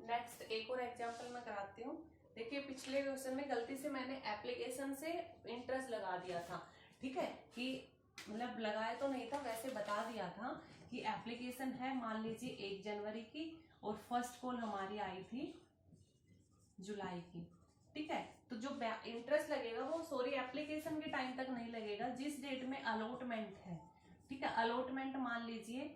Next एक और example मैं कराती हूँ। देखिए पिछले क्वेश्चन में गलती से मैंने एप्लीकेशन से इंटरेस्ट लगा दिया था, ठीक है, कि मतलब लगाया तो नहीं था, वैसे बता दिया था कि एप्लीकेशन है मान लीजिए 1 जनवरी की और फर्स्ट कॉल हमारी आई थी जुलाई की, ठीक है। तो जो इंटरेस्ट लगेगा वो सॉरी एप्लीकेशन के टाइम तक नहीं लगेगा, जिस डेट में अलॉटमेंट है, ठीक है। अलॉटमेंट मान लीजिए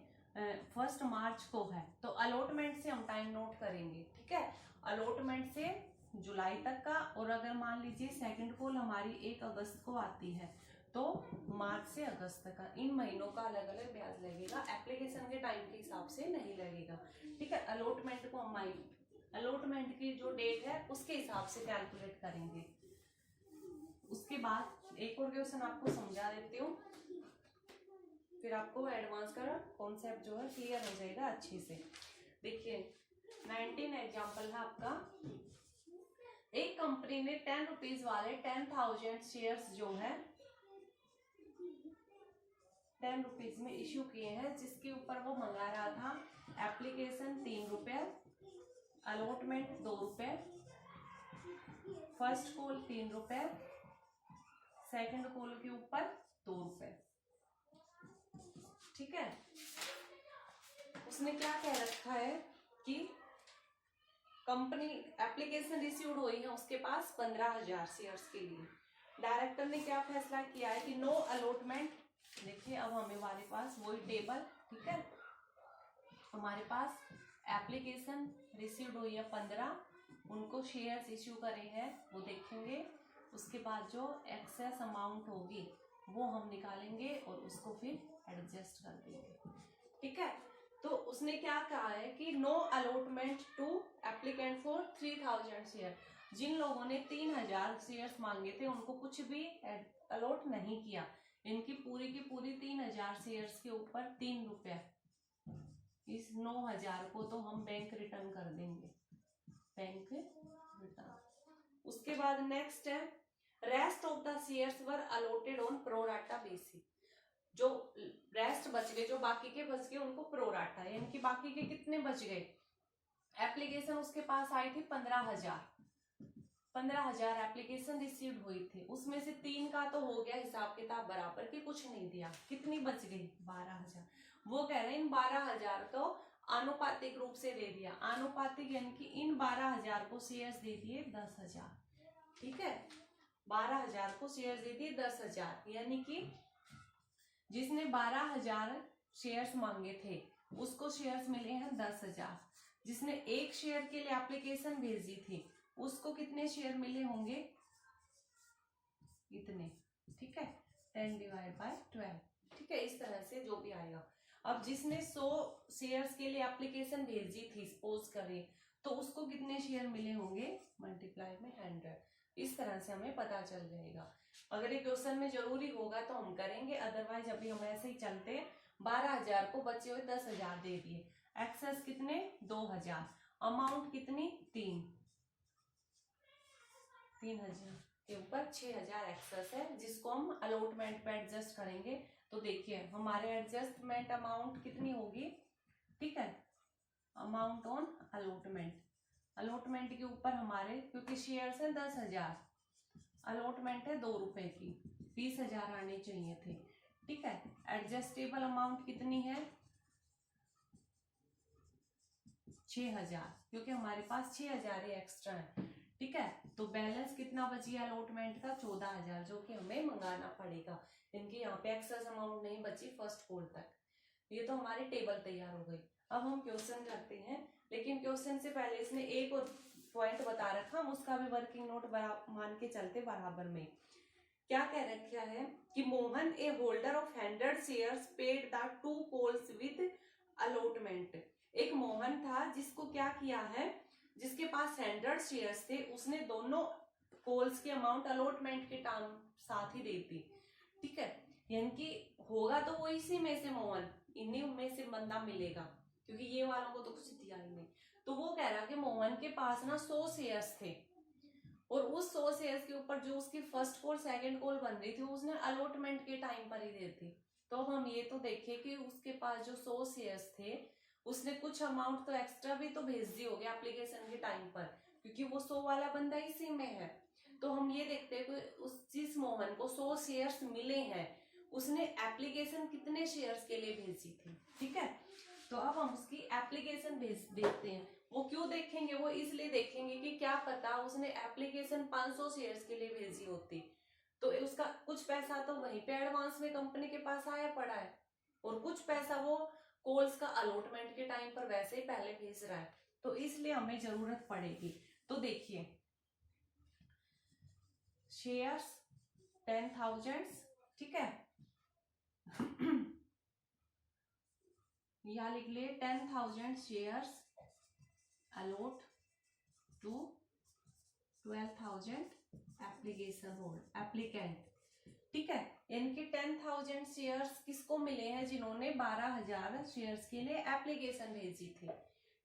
1 मार्च को है, तो अलॉटमेंट से हम टाइम नोट करेंगे, ठीक है, अलॉटमेंट से जुलाई तक का। और अगर मान लीजिए सेकंड कॉल हमारी 1 अगस्त को आती है, तो मार्च से अगस्त तक का, इन महीनों का अलग अलग ब्याज लगेगा, एप्लीकेशन के टाइम के हिसाब से नहीं लगेगा, ठीक है। अलॉटमेंट को हम अलॉटमेंट की जो डेट है उसके हिसाब से कैलकुलेट करेंगे। उसके बाद एक और क्वेश्चन आपको समझा देती हूँ, फिर आपको एडवांस का कॉन्सेप्ट जो है क्लियर हो जाएगा अच्छे से। देखिए 19 एग्जाम्पल है आपका। एक कंपनी ने 10 रुपीज वाले 10,000 शेयर्स जो है 10 रुपीज में इश्यू किए हैं, जिसके ऊपर वो मंगा रहा था एप्लीकेशन 3 रुपए, अलॉटमेंट 2 रुपए, फर्स्ट कॉल 3 रुपए, सेकंड कॉल के ऊपर 2 रुपए, ठीक है। उसने क्या कह रखा है कि कंपनी एप्लीकेशन रिसीव्ड हुई है उसके पास 15,000 शेयर्स के लिए। डायरेक्टर ने क्या फैसला किया है कि नो अलॉटमेंट। देखिए अब हमारे पास वही टेबल, ठीक है, हमारे पास एप्लीकेशन रिसीव्ड हुई है 15, उनको शेयर्स इश्यू करे हैं वो देखेंगे, उसके बाद जो एक्सेस अमाउंट होगी वो हम निकालेंगे और उसको फिर एडजस्ट कर देंगे, ठीक है। तो उसने क्या कहा है कि no allotment to applicant for 3,000 share. जिन लोगों ने 3,000 शेयर्स मांगे थे उनको कुछ भी अलॉट नहीं किया। इनकी पूरी की पूरी 3,000 शेयर्स के ऊपर 3 रुपए, इस 9,000 को तो हम बैंक रिटर्न कर देंगे, बैंक रिटर्न। उसके बाद नेक्स्ट है rest of the shares were allotted on pro rata basis. जो रेस्ट बच गए, जो बाकी के बच गए उनको प्रोराटा, यानी कि बाकी के कितने बच गए। एप्लीकेशन उसके पास आई थी 15,000 एप्लीकेशन रिसीव्ड हुई थी, उसमें से 3 का तो हो गया हिसाब किताब बराबर के, कुछ नहीं दिया, कितनी बच गई 12,000। वो कह रहे हैं इन 12,000 को आनुपातिक रूप से दे दिया, आनुपातिक यानी कि इन 12,000 को शेयर्स दे दिए 10,000, ठीक है। 12,000 को शेयर्स दे दिए 10,000, यानी कि जिसने 12,000 शेयर्स मांगे थे उसको शेयर्स मिले हैं 10,000। जिसने 1 शेयर के लिए एप्लीकेशन भेजी थी उसको कितने शेयर मिले होंगे, इतने, ठीक है, 10/12, ठीक है। इस तरह से जो भी आएगा। अब जिसने 100 शेयर्स के लिए एप्लीकेशन भेजी थी सपोज करें, तो उसको कितने शेयर मिले होंगे, मल्टीप्लाई में 100। इस तरह से हमें पता चल जाएगा। अगर ये क्वेश्चन में जरूरी होगा तो हम करेंगे, अदरवाइज अभी हम ऐसे ही चलते हैं। 12,000 को बचे हुए 10,000 दे दिए, एक्सेस कितने 2,000, अमाउंट कितनी 3,000 के ऊपर 6,000 एक्सेस है, जिसको हम अलॉटमेंट पे एडजस्ट करेंगे। तो देखिए हमारे एडजस्टमेंट अमाउंट कितनी होगी, ठीक है, अमाउंट ऑन अलॉटमेंट, अलॉटमेंट के ऊपर हमारे क्योंकि शेयर्स है 10,000, अलॉटमेंट है 2 रुपए की, 20,000 आने चाहिए थे, ठीक है। एडजस्टेबल अमाउंट कितनी है 6,000, क्योंकि हमारे पास 6,000 ही एक्स्ट्रा है, ठीक है। तो बैलेंस कितना बच गया अलॉटमेंट का 14,000, जो कि हमें मंगाना पड़ेगा। इनकी यहाँ पे एक्सेस अमाउंट नहीं बची फर्स्ट कॉल तक। ये तो हमारी टेबल तैयार हो गई। अब हम क्वेश्चन करते हैं, लेकिन क्वेश्चन से पहले इसने एक और पॉइंट बता रखा, हम उसका भी वर्किंग नोट मान के चलते बराबर में। क्या कह रखा है कि Mohan a holder of 100 shares paid the 2 calls with allotment. एक मोहन था जिसको क्या किया है, जिसके पास 100 शेयर्स थे, उसने दोनों कॉल्स की अमाउंट अलॉटमेंट के टाइम साथ ही दे दी, ठीक है। यानी कि होगा तो वो इसी में से मोहन, इन्हीं में से बंदा मिलेगा, क्योंकि ये वालों को तो कुछ दिया ही नहीं। तो वो कह रहा कि मोहन के पास ना 100 शेयर्स थे और उस 100 शेयर्स के ऊपर जो उसकी फर्स्ट कॉल सेकंड कॉल बन रही थी उसने अलॉटमेंट के टाइम पर ही दी थी। तो हम ये तो देखे कि उसके पास जो 100 शेयर्स थे उसने कुछ अमाउंट तो एक्स्ट्रा भी तो भेज दी होगी एप्लीकेशन के टाइम पर, क्योंकि वो 100 वाला बंदा इसी में है। तो हम ये देखते हैं कि उस जिस मोहन को 100 शेयर्स मिले हैं, उसने एप्लीकेशन कितने शेयर्स के लिए भेजी थी। ठीक है, तो अब हम उसकी एप्लीकेशन देखते हैं। वो क्यों देखेंगे, वो इसलिए देखेंगे कि क्या पता उसने एप्लीकेशन 500 शेयर्स के लिए भेजी होती, तो उसका कुछ पैसा तो वहीं पे एडवांस में कंपनी के पास आया पड़ा है, और कुछ पैसा वो कॉल्स का अलॉटमेंट के टाइम पर वैसे ही पहले भेज रहा है, तो इसलिए हमें जरूरत पड़ेगी। तो देखिए शेयर्स 10,000, ठीक है यहां लिख लिए 10,000 shares allot to 12,000 application hold applicant. ठीक है, इनके 10,000 शेयर्स किसको मिले हैं, जिन्होंने 12,000 शेयर्स के लिए एप्लीकेशन भेजी थी।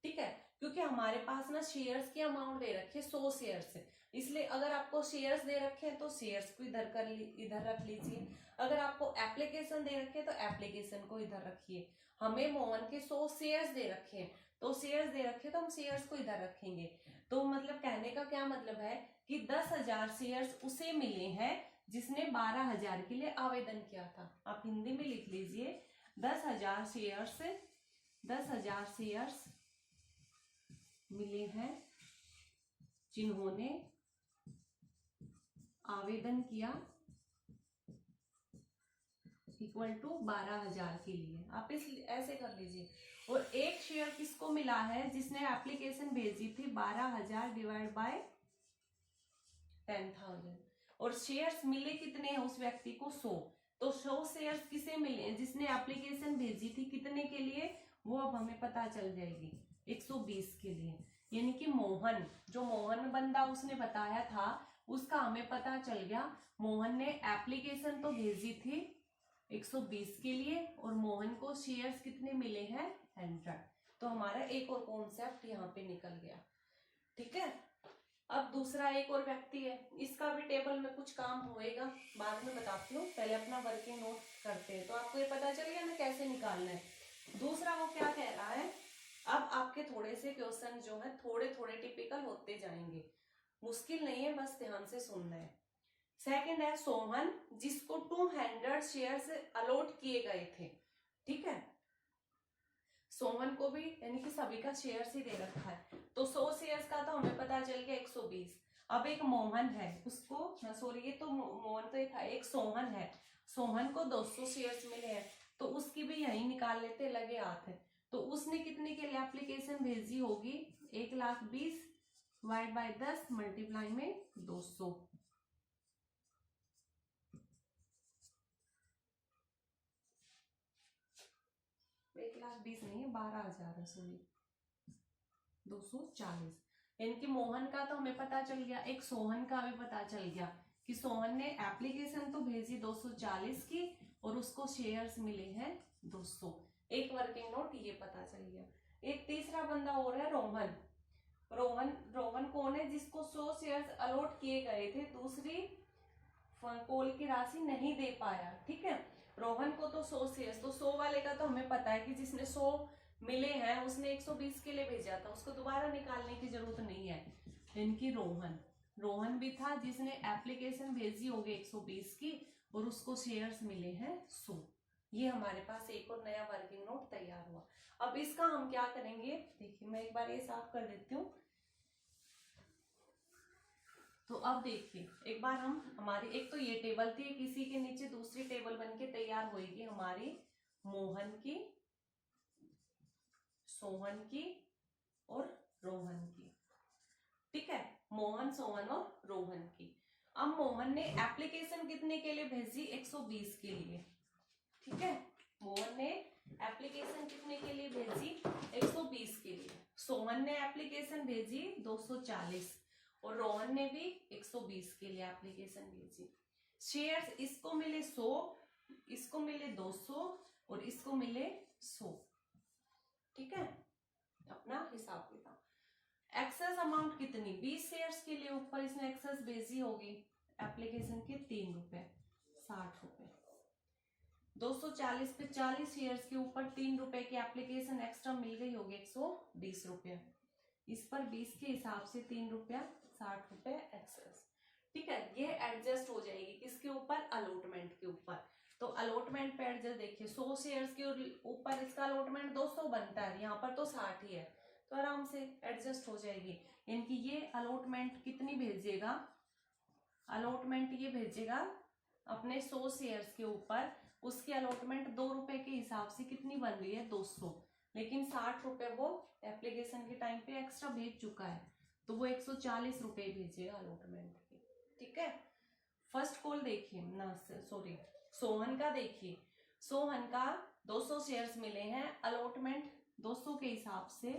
ठीक है, क्योंकि हमारे पास ना शेयर्स की अमाउंट दे रखी है 100 शेयर्स है, इसलिए अगर आपको शेयर्स दे रखे हैं तो शेयर्स को इधर रख लीजिए, अगर आपको एप्लीकेशन दे रखे हैं तो एप्लीकेशन को इधर रखिए। हमें मोहन के 100 शेयर्स दे रखे हैं, तो शेयर्स दे रखे तो हम शेयर्स को इधर रखेंगे। तो मतलब कहने का क्या मतलब है कि 10,000 शेयर्स उसे मिले हैं जिसने 12,000 के लिए आवेदन किया था। आप हिंदी में लिख लीजिए 10,000 शेयर्स, 10,000 शेयर्स मिले हैं जिन्होंने आवेदन किया इक्वल टू 12,000 के लिए। आप इस ऐसे कर लीजिए। और एक शेयर किसको मिला है, जिसने एप्लीकेशन भेजी थी 12,000 डिवाइड बाय 10,000, और शेयर्स मिले कितने हैं उस व्यक्ति को 100, तो 100 शेयर्स किसे मिले जिसने एप्लीकेशन भेजी थी कितने के लिए, वो अब हमें पता चल जाएगी 120 के लिए। यानी कि मोहन, जो मोहन बंदा उसने बताया था उसका हमें पता चल गया। मोहन ने एप्लीकेशन तो भेजी थी 120 के लिए, और मोहन को शेयर्स कितने मिले हैं 100। तो हमारा एक और कॉन्सेप्ट यहाँ पे निकल गया। ठीक है, अब दूसरा एक और व्यक्ति है, इसका भी टेबल में कुछ काम होएगा, बाद में बताती हूँ, पहले अपना वर्किंग नोट करते हैं तो आपको ये पता चल गया ना कैसे निकालना है। दूसरा वो क्या कह रहा है, अब आपके थोड़े से क्वेश्चन जो है थोड़े थोड़े टिपिकल होते जाएंगे, मुश्किल नहीं है, बस ध्यान से सुनना है। सेकंड है सोहन, जिसको 200 शेयर्स अलॉट किए गए थे। ठीक है, सोहन को भी यानी कि सभी का शेयर्स ही दे रखा है, तो 100 शेयर्स का तो हमें पता चल गया 120। अब एक मोहन है, उसको सॉरी ये तो मोहन तो ये था, एक सोहन है, सोहन को 200 शेयर्स मिले हैं, तो उसकी भी यही निकाल लेते लगे हाथ है। तो उसने कितने के लिए एप्लीकेशन भेजी होगी, 1,20,000 डिवाइड बाय 10 मल्टीप्लाई में 200। 1,20,000 नहीं है, 12,000 है, सॉरी 240। इनकी मोहन का तो हमें पता चल गया, एक सोहन का भी पता चल गया कि सोहन ने एप्लीकेशन तो भेजी 240 की और उसको शेयर्स मिले हैं 200। एक वर्किंग नोट ये पता चल गया। एक तीसरा बंदा और है रोहन। रोहन रोहन कौन है, जिसको 100 शेयर्स अलॉट किए गए थे, दूसरी कॉल की राशि नहीं दे पाया। ठीक है, रोहन को तो 100 शेयर्स, तो 100 वाले का तो हमें पता है कि जिसने 100 मिले हैं उसने 120 के लिए भेजा था, उसको दोबारा निकालने की जरूरत नहीं है। इनकी रोहन भी था जिसने एप्लीकेशन भेजी होगी 120 की और उसको शेयर्स मिले हैं 100। ये हमारे पास एक और नया वर्किंग नोट तैयार हुआ। अब इसका हम क्या करेंगे, देखिए मैं एक बार ये साफ कर देती हूँ। तो अब देखिए एक बार हम हमारी एक तो ये टेबल थी, किसी के नीचे दूसरी टेबल बनके तैयार होगी हमारी मोहन की, सोहन की और रोहन की। ठीक है, मोहन, सोहन और रोहन की। अब मोहन ने एप्लीकेशन कितने के लिए भेजी, 120 के लिए। ठीक है, मोहन ने एप्लीकेशन कितने के लिए भेजी, 120 के लिए। सोहन ने एप्लीकेशन भेजी 240 और रोहन ने भी 120 के लिए एप्लीकेशन भेजी। शेयर्स इसको मिले 100, इसको मिले 200 और इसको मिले 100। ठीक है, अपना हिसाब किताब। एक्सेस अमाउंट कितनी, 20 शेयर्स के लिए ऊपर इसने एक्सेस भेजी होगी एप्लीकेशन के 3 रुपए 60 रुपए। 240 पे 40 शेयर्स के ऊपर 3 रुपए की एप्लीकेशन एक्स्ट्रा मिल गई होगी 120 रुपया। इस पर 20 के हिसाब से 3 रुपया 60 रुपए एक्सेस। ठीक है, ये एडजस्ट हो जाएगी किसके ऊपर, अलॉटमेंट के ऊपर। तो अलॉटमेंट पे एडजस्ट देखिए 100 शेयर्स के ऊपर इसका अलॉटमेंट 200 बनता है, यहाँ पर तो 60 ही है, तो आराम से एडजस्ट हो जाएगी। इनकी ये अलॉटमेंट कितनी भेजिएगा, अलॉटमेंट ये भेजेगा अपने 100 शेयर्स के ऊपर, उसकी अलॉटमेंट 2 रुपए के हिसाब से कितनी बन रही है 200, लेकिन 60 रुपए वो एप्लीकेशन के टाइम पे एक्स्ट्रा भेज चुका है, तो वो 140 रुपए भेजेगा अलॉटमेंट के। ठीक है, फर्स्ट कॉल देखिए ना, सॉरी सोहन का देखिए, सोहन का 200 शेयर्स मिले हैं, अलॉटमेंट 200 के हिसाब से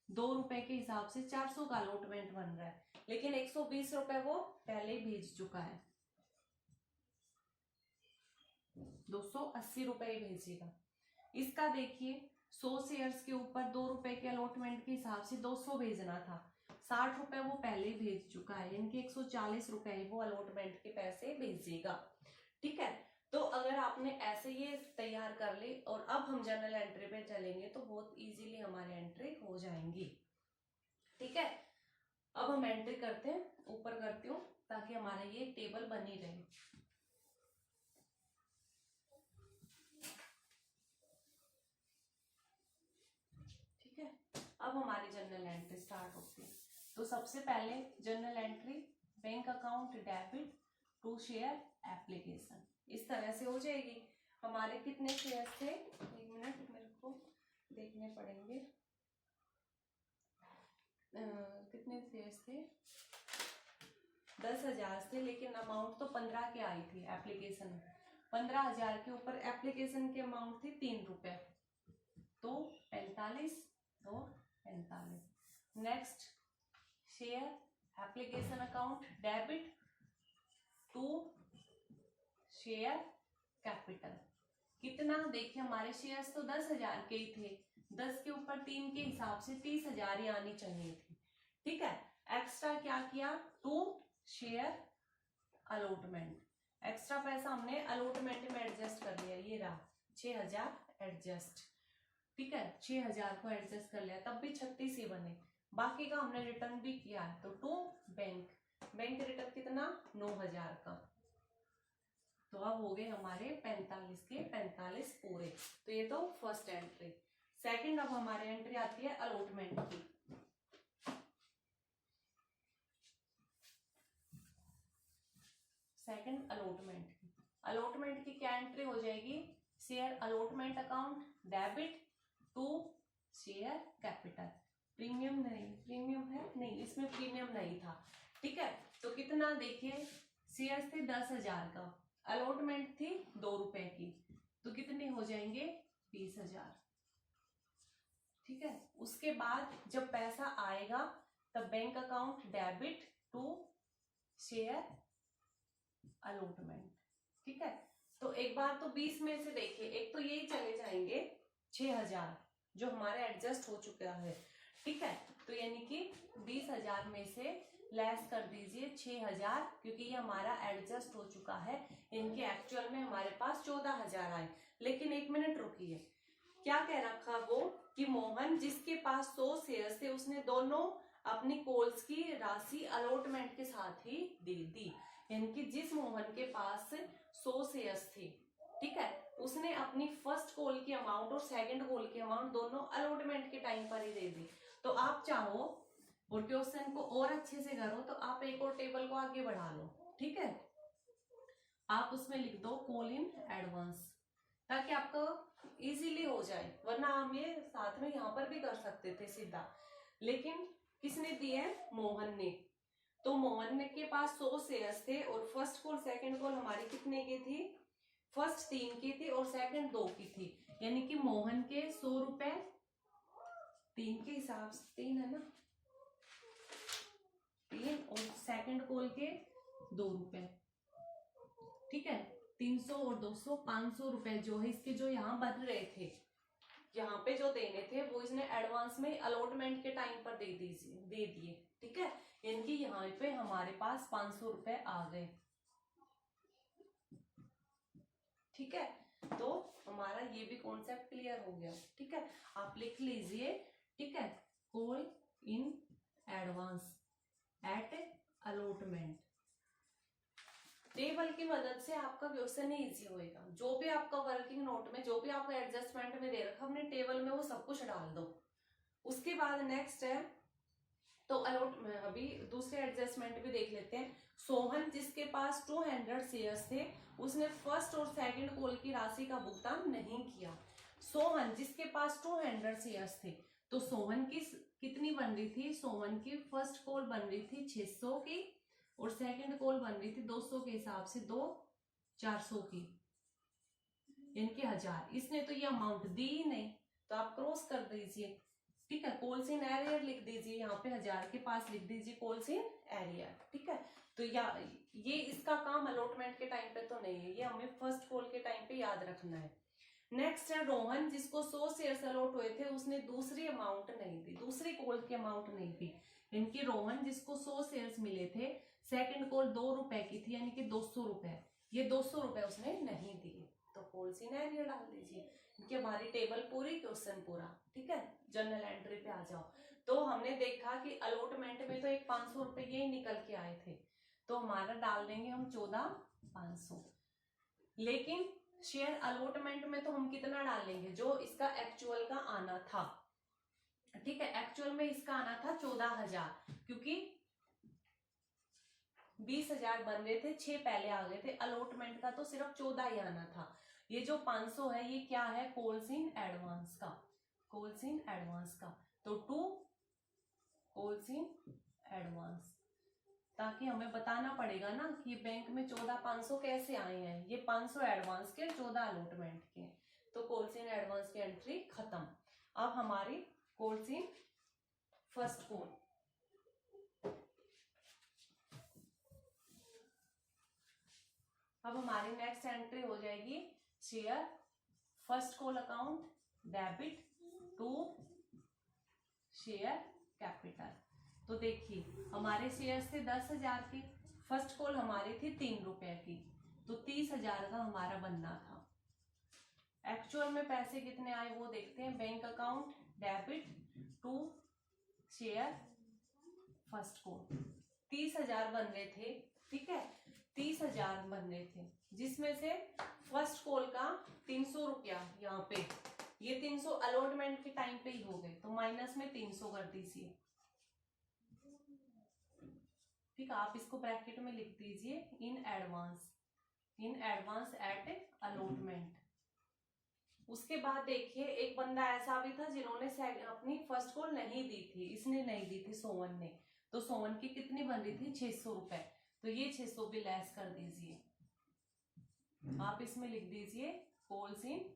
2 रुपए के हिसाब से 400 का अलॉटमेंट बन रहा है, लेकिन 120 रुपए वो पहले ही भेज चुका है, 280 रुपए ही भेजेगा। इसका देखिए 100 शेयर्स के ऊपर 2 रुपए के अलॉटमेंट के हिसाब से 200 भेजना था, 60 रुपए वो पहले ही भेज चुका है, इनके 140 रुपए वो अलॉटमेंट के पैसे भेजेगा। ठीक है, तो अगर आपने ऐसे ये तैयार कर ली और अब हम जर्नल एंट्री पे चलेंगे तो बहुत इजीली हमारी एंट्री हो जाएंगी। ठीक है, अब हम एंट्री करते हैं, ऊपर करती हूँ ताकि हमारा ये टेबल बनी रहे। ठीक है, अब हमारी जर्नल एंट्री स्टार्ट होती है। तो सबसे पहले journal entry bank account debit to share application, इस तरह से हो जाएगी। हमारे कितने शेयर थे, एक मिनट मेरे को देखने पड़ेंगे, कितने शेयर थे, 10,000 थे, लेकिन अमाउंट तो 15 के आई थी एप्लीकेशन में, 15,000 के ऊपर एप्लीकेशन की अमाउंट थी 3 रुपए, तो 45 और 45। Next share application account debit to share capital, कितना देखिए हमारे शेयर्स तो 10,000 के ही थे, 10 के ऊपर 3 के हिसाब से 30,000 ही आनी चाहिए थी। ठीक है, एक्स्ट्रा क्या किया, टू शेयर अलॉटमेंट, एक्स्ट्रा पैसा हमने अलॉटमेंट में एडजस्ट कर लिया, ये रहा 6,000 एडजस्ट। ठीक है, 6,000 को एडजस्ट कर लिया, तब भी 36 ही बने, बाकी का हमने रिटर्न भी किया है, तो टू बैंक, बैंक रिटर्न कितना 9,000 का, तो अब हो गए हमारे 45 के 45 पूरे। तो ये तो फर्स्ट एंट्री। सेकंड अब हमारे एंट्री आती है अलॉटमेंट की। सेकंड अलॉटमेंट की, अलॉटमेंट की क्या एंट्री हो जाएगी, share allotment account debit to share capital, premium नहीं, प्रीमियम है नहीं, इसमें प्रीमियम नहीं था। ठीक है, तो कितना देखिए शेयर्स थे 10,000 का, अलॉटमेंट थी 2 रुपए की, तो कितने हो जाएंगे 20,000। ठीक है, उसके बाद जब पैसा आएगा तब bank account debit to share allotment. ठीक है, तो एक बार तो 20 में से देखिए, एक तो यही चले जाएंगे 6,000 जो हमारे एडजस्ट हो चुका है। ठीक है, तो यानी कि 20,000 में से लेस कर दीजिए 6,000, क्योंकि ये हमारा एडजस्ट हो चुका है, इनके एक्चुअल में हमारे पास 14,000 आए। लेकिन एक मिनट रुकिए, क्या कह रखा वो कि मोहन जिसके पास 100 शेयर्स थे उसने दोनों अपनी कॉल्स की राशि अलॉटमेंट के साथ ही दे दी, यानी कि जिस मोहन के पास 100 शेयर्स थे, ठीक है, उसने अपनी फर्स्ट कॉल की अमाउंट और सेकंड कॉल की अमाउंट दोनों अलॉटमेंट के टाइम पर ही दे दी। तो आप चाहो और क्वेश्चन को और अच्छे से करो तो आप एक और टेबल को आगे बढ़ा लो। ठीक है, आप उसमें लिख दो कॉल इन एडवांस, ताकि आपको इजीली हो जाए, वरना हम ये साथ में यहाँ पर भी कर सकते थे सीधा, लेकिन किसने दिए, मोहन ने। तो मोहन के पास 100 शेयर्स थे और फर्स्ट कॉल सेकंड कॉल हमारी कितने की थी, फर्स्ट 3 की थी और सेकंड 2 की थी, यानी कि मोहन के 100 रुपए 3 के हिसाब से, 3 है ना, 3 और सेकंड कॉल के 2 रुपए। ठीक है, 300 और 200 500 रुपए जो है इसके, जो यहाँ बन रहे थे, यहाँ पे जो देने थे वो इसने एडवांस में अलॉटमेंट के टाइम पर दे दिए। ठीक है, यानी कि यहाँ पे हमारे पास 500 रुपए आ गए। ठीक है, तो हमारा ये भी कॉन्सेप्ट क्लियर हो गया। ठीक है, आप लिख लीजिए। ठीक है, call in advance at allotment. Table की मदद से आपका क्वेश्चन ही इजी होएगा। जो भी आपका वर्किंग नोट में, जो भी आपका एडजस्टमेंट में दे रखा अपने टेबल में, वो सब कुछ डाल दो। उसके बाद नेक्स्ट है, तो अभी दूसरे एडजस्टमेंट भी देख लेते हैं। सोहन जिसके पास 200 शेयर्स थे, उसने फर्स्ट और सेकंड कॉल की राशि का भुगतान नहीं किया। सोहन जिसके पास 200 शेयर्स थे, तो सोहन की कितनी बन रही थी? सोहन की फर्स्ट कॉल बन रही थी 600 की, और सेकंड कॉल बन रही थी 200 के हिसाब से, 400 की, इनके 1000। इसने तो ये अमाउंट दी ही नहीं, तो आप क्रॉस कर दीजिए। ठीक है, कॉल्स इन एरियर लिख दीजिए, यहाँ पे 1000 के पास लिख दीजिए कॉल्स इन एरियर। ठीक है, तो ये इसका काम अलॉटमेंट के टाइम पे तो नहीं है, ये हमें फर्स्ट कॉल के टाइम पे याद रखना है। नेक्स्ट है रोहन जिसको 100 शेयर्स अलॉट हुए थे, उसने दूसरी अमाउंट नहीं दी, दूसरी कॉल की अमाउंट नहीं दी। इनकी रोहन जिसको 100 शेयर्स मिले थे, सेकंड कॉल 2 रुपए की थी, यानी कि 200 रुपए, ये 200 रुपए उसने नहीं दिए, तो कॉल्स इन एरियर डाल दीजिए। इनकी हमारी टेबल पूरी, क्वेश्चन पूरा। ठीक है, जनरल एंट्री पे आ जाओ। तो हमने देखा कि अलॉटमेंट में तो एक 500 रुपए ये निकल के आए थे, तो हमारा डाल देंगे हम 14,500। लेकिन शेयर अलॉटमेंट में तो हम कितना डालेंगे? जो इसका एक्चुअल का आना था। ठीक है, एक्चुअल में इसका आना था 14,000, क्योंकि 20,000 बन रहे थे, 6 पहले आ गए थे, अलॉटमेंट का तो सिर्फ 14 ही आना था। ये जो 500 है, ये क्या है? कॉल्स इन एडवांस का, कॉल्स इन एडवांस का। तो 2 कॉल्स इन एडवांस, ताकि हमें बताना पड़ेगा ना कि बैंक में 14,500 कैसे आए हैं। ये 500 एडवांस के, 14 अलॉटमेंट के, तो कॉल्स इन एडवांस की एंट्री खत्म। अब हमारी कॉल्स इन फर्स्ट कॉल, अब हमारी नेक्स्ट एंट्री हो जाएगी share first call account debit to share capital. तो देखिए, हमारे शेयर थे 10,000 के, फर्स्ट कॉल हमारी थी 3 रुपए की, तो 30,000 का हमारा बनना था। एक्चुअल में पैसे कितने आए वो देखते हैं। Bank account debit to share first call, 30,000 बन रहे थे। ठीक है, 30,000 बन रहे थे, जिसमें से फर्स्ट कॉल का 300 रुपया, यहाँ पे ये 300 अलॉटमेंट के टाइम पे ही हो गए, तो माइनस में 300 कर दीजिए। ठीक है, आप इसको ब्रैकेट में लिख दीजिए, in advance, in advance at allotment. उसके बाद देखिए, एक बंदा ऐसा भी था जिन्होंने अपनी फर्स्ट कॉल नहीं दी थी, इसने नहीं दी थी, सोवन ने। तो सोवन की कितनी बन रही थी? 600 रुपए, तो ये 600 भी लेस कर दीजिए। आप इसमें लिख दीजिए कॉल्स इन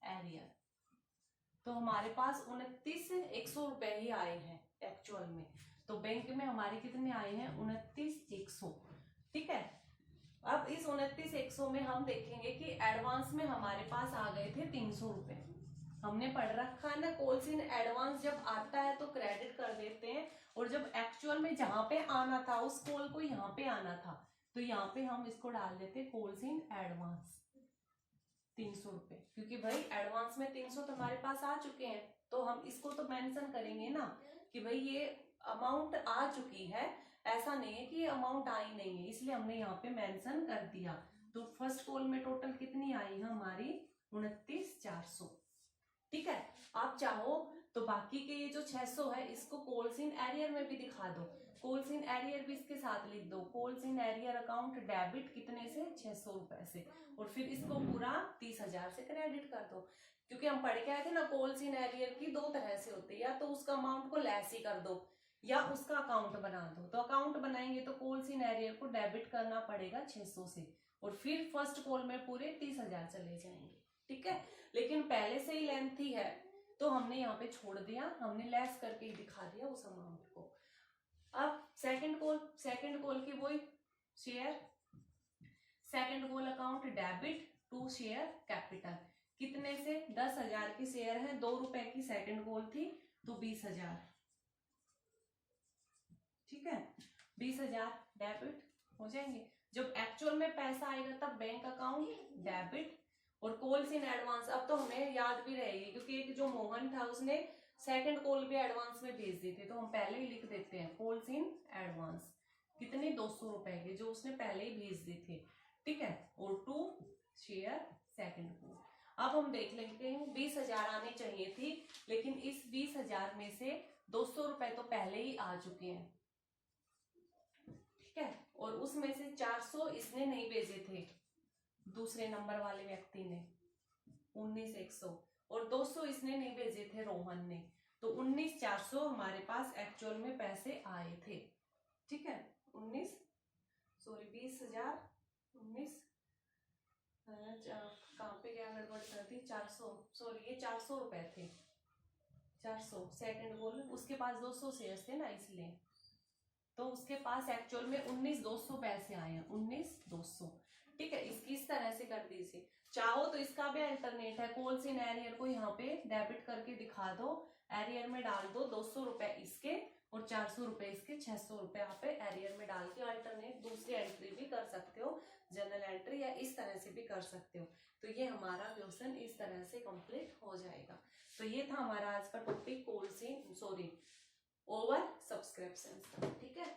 एरियर। तो हमारे पास 29,100 रुपए ही आए हैं एक्चुअल में, तो बैंक में हमारे कितने आए हैं? 29,100। ठीक है, अब इस 29,100 में हम देखेंगे कि एडवांस में हमारे पास आ गए थे 300 रुपए। हमने पढ़ रखा है ना, कॉल्स इन एडवांस जब आता है तो क्रेडिट कर देते हैं, और जब एक्चुअल में जहां पे आना था उस कॉल को यहाँ पे आना था, तो यहाँ पे हम इसको डाल देते कॉल्स इन एडवांस 300 रुपए, क्योंकि भाई एडवांस में 300 तो हमारे पास आ चुके हैं, तो हम इसको तो मेंशन करेंगे ना कि भाई ये अमाउंट आ चुकी है, ऐसा नहीं है कि अमाउंट आई नहीं है, इसलिए हमने यहाँ पे मेंशन कर दिया। तो फर्स्ट कॉल में टोटल कितनी आई है हमारी? 29,400। ठीक है, आप चाहो तो बाकी के ये जो 600 है इसको कॉल्स इन एरियर में भी दिखा दो, कॉल्स इन एरियर भी इसके साथ लिख दो, calls in arrear account debit कितने से? 600 रुपए से, और फिर इसको पूरा 30,000 से क्रेडिट कर दो। क्योंकि हम पढ़ के आए थे ना, कॉल्स इन एरियर की 2 तरह से होती है, या तो उसका अमाउंट को लेस ही कर दो, या उसका अकाउंट बना दो। तो अकाउंट बनाएंगे तो कॉल्स इन एरियर को डेबिट करना पड़ेगा 600 से, और फिर फर्स्ट कॉल में पूरे 30,000 चले जाएंगे। ठीक है, लेकिन पहले से ही लेंथी है तो हमने यहाँ पे छोड़ दिया, हमने लेस करके ही दिखा दिया उस अमाउंट को। अब सेकंड कॉल की वही share second call account debit to share capital, कितने से? 10,000 की शेयर है, 2 रुपए की सेकंड कॉल थी, तो 20,000। ठीक है, 20,000 डेबिट हो जाएंगे। जब एक्चुअल में पैसा आएगा तब बैंक अकाउंट डेबिट, और कॉल्स इन एडवांस अब तो हमें याद भी रहेगी, क्योंकि एक जो मोहन था उसने सेकंड कॉल भी एडवांस में भेज दी थी, तो हम पहले ही लिख देते हैं कॉल्स इन एडवांस कितने 200 रुपए के, जो उसने पहले ही भेज दी थे, ठीक है। और टू शेयर सेकंड कॉल। अब हम देख लेते हैं 20,000 आने चाहिए थी, लेकिन इस 20,000 में से 200 रुपए तो पहले ही आ चुके हैं, ठीक है। और उसमें से 400 इसने नहीं भेजे थे, दूसरे नंबर वाले व्यक्ति ने 19,100, और 200 इसने नहीं भेजे थे रोहन ने, तो 19,400 हमारे पास एक्चुअल में पैसे आए थे, ठीक है। 20,000 19 कहाँ पे क्या गड़बड़ कर दी, 400 सॉरी ये 400 रुपए थे, 400 सेकंड बोल, उसके पास 200 शेयर्स थे ना इसलिए, तो उसके पास एक्चुअल में 19,200 पैसे आए हैं, 19,200, ठीक है। इसकी इस तरह से कर दीजिए। चाहो तो इसका भी अल्टरनेट है, कॉल्स इन एरियर को यहाँ पे डेबिट करके दिखा दो, एरियर में डाल दो 200 रुपए इसके और 400 रुपए इसके, 600 रुपए यहाँ पे एरियर में डाल के अल्टरनेट दूसरी एंट्री भी कर सकते हो, जनरल एंट्री, या इस तरह से भी कर सकते हो। तो ये हमारा क्वेश्चन इस तरह से कंप्लीट हो जाएगा। तो ये था हमारा आज का topic calls in sorry over subscription, ठीक है।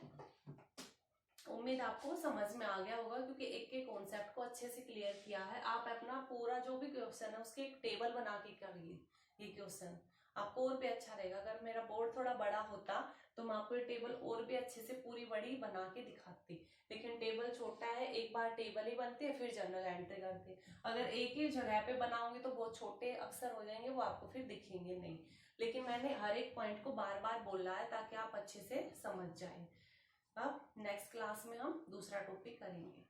उम्मीद आपको समझ में आ गया होगा, क्योंकि एक एक कॉन्सेप्ट को अच्छे से क्लियर किया है। आप अपना पूरा जो भी क्वेश्चन है उसके एक टेबल बना के करिए, ये क्वेश्चन आपको और भी अच्छा रहेगा। अगर मेरा बोर्ड थोड़ा बड़ा होता तो मैं आपको ये टेबल और भी अच्छे से पूरी बड़ी बना के दिखाती, लेकिन टेबल छोटा है, एक बार टेबल ही बनती है फिर जनरल एंट्री करते। अगर एक ही जगह पे बनाऊंगी तो बहुत छोटे अक्षर हो जाएंगे, वो आपको फिर दिखेंगे नहीं। लेकिन मैंने हर एक पॉइंट को बार बार बोला है ताकि आप अच्छे से समझ जाएं। अब नेक्स्ट क्लास में हम दूसरा टॉपिक करेंगे।